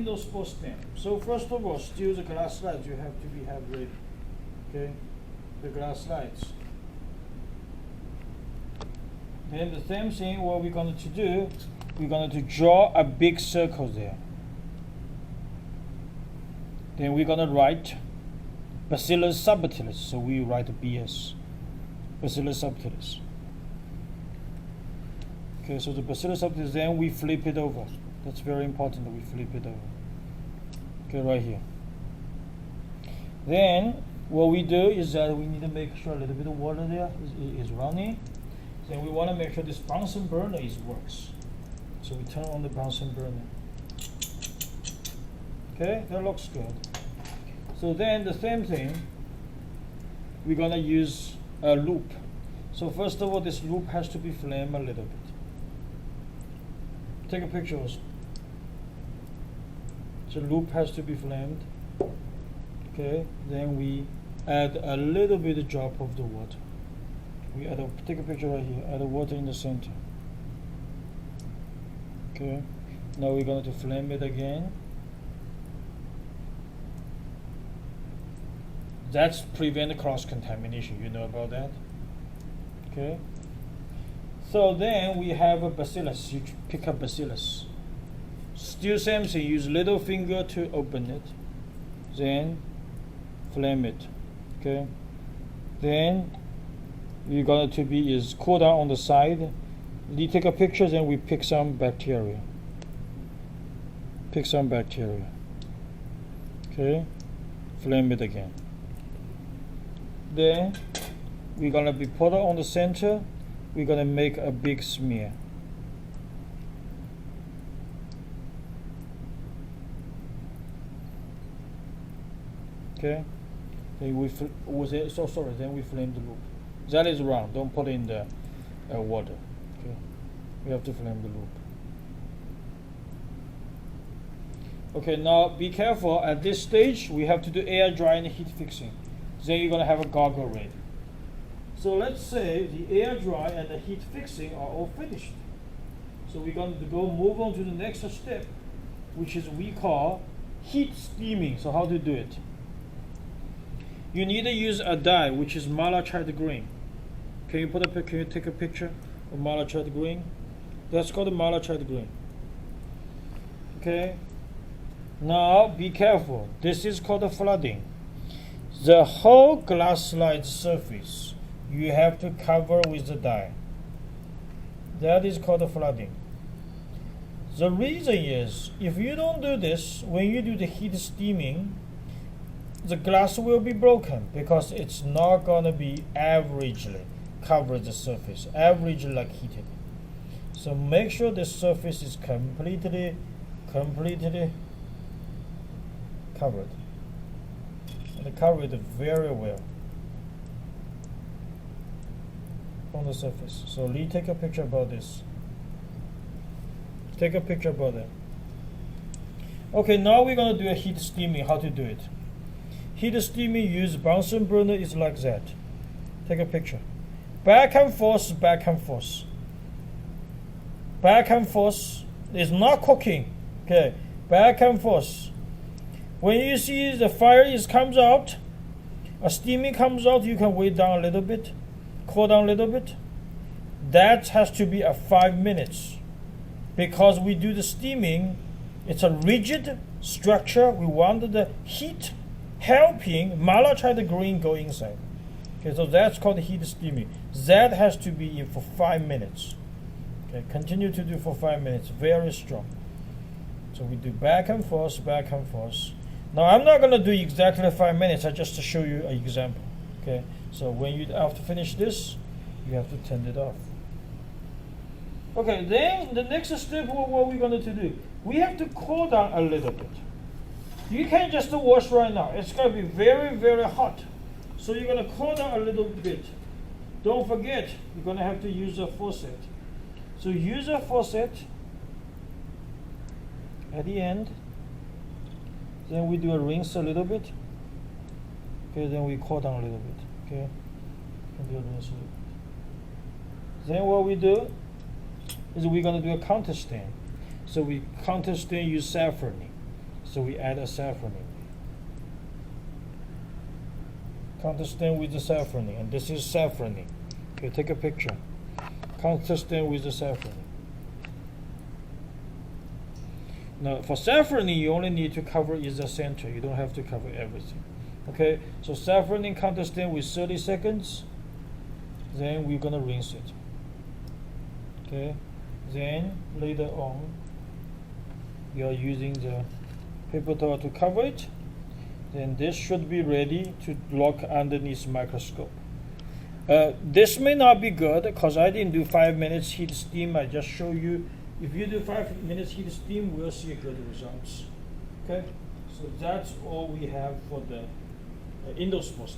Endopsore stem. So first of all, still the glass slides you have to have ready. Okay, the glass slides. Then the same thing. What we're going to do, we're going to draw a big circle there. Then we're going to write Bacillus subtilis. So we write BS, Bacillus subtilis. Okay, so the Bacillus subtilis. Then we flip it over. That's very important that we flip it over. Okay, right here. Then what we do is that we need to make sure a little bit of water there is running. Then we want to make sure this Bunsen burner works. So we turn on the Bunsen burner. Okay, that looks good. So then the same thing, we're gonna use a loop. So first of all, this loop has to be flamed a little bit. Take a picture also. The loop has to be flamed. Okay, then we add a little bit of drop of the water. We add take a picture right here, add the water in the center. Okay, now we're going to flame it again. That's prevent cross-contamination, you know about that? Okay, so then we have a bacillus. You pick up bacillus. Still same thing, use little finger to open it, then flame it. Okay, then we're going to be cool down on the side. We take a picture, then we pick some bacteria. Pick some bacteria. Okay, flame it again. Then we're gonna be put it on the center. We're gonna make a big smear. Okay, then we then we flame the loop. That is round. Don't put in the water. Okay, we have to flame the loop. Okay, now be careful. At this stage, we have to do air dry and heat fixing. Then you're gonna have a goggle ready. So let's say the air dry and the heat fixing are all finished. So we're going to move on to the next step, which is we call heat steaming. So how to do it? You need to use a dye which is malachite green. Can you take a picture of malachite green? That's called malachite green. Okay. Now be careful. This is called flooding. The whole glass slide surface you have to cover with the dye. That is called flooding. The reason is, if you don't do this, when you do the heat steaming, the glass will be broken because it's not going to be averagely cover the surface, averagely like heated. So make sure the surface is completely covered. And cover it very well on the surface. So Lee, take a picture about this. Take a picture about that. Okay, now we're going to do a heat steaming. How to do it? Heat steaming use Bunsen burner is like that. Take a picture. Back and forth, back and forth. Back and forth. It's not cooking. Okay, back and forth. When you see the fire comes out, a steaming comes out, you can wait down a little bit, cool down a little bit. That has to be 5 minutes. Because we do the steaming, it's a rigid structure. We want the heat helping malachite green go inside. Okay, so that's called heat steaming. That has to be in for 5 minutes. Okay, continue to do for 5 minutes, very strong. So we do back and forth, back and forth. Now I'm not going to do exactly 5 minutes. I just to show you an example. Okay, so when you have to finish this, you have to turn it off. Okay, then the next step, what we're going to do, we have to cool down a little bit. You can't just wash right now. It's going to be very, very hot. So you're going to cool down a little bit. Don't forget, you're going to have to use a faucet. So use a faucet at the end. Then we do a rinse a little bit. Okay, then we cool down a little bit. Okay, and do a rinse a little bit. Then what we do is we're going to do a counter stain. So we counter stain use saffron. So we add a safranin. Counter stain with the safranin, and this is safranin. Okay, take a picture. Counter stain with the safranin. Now, for safranin, you only need to cover is the center. You don't have to cover everything. Okay, so safranin counter stain with 30 seconds. Then we're gonna rinse it. Okay, then later on, you are using the paper towel to cover it. Then this should be ready to look underneath microscope. This may not be good because I didn't do 5 minutes heat steam. I just show you. If you do 5 minutes heat steam, we'll see good results. Okay, so that's all we have for the Endopsore.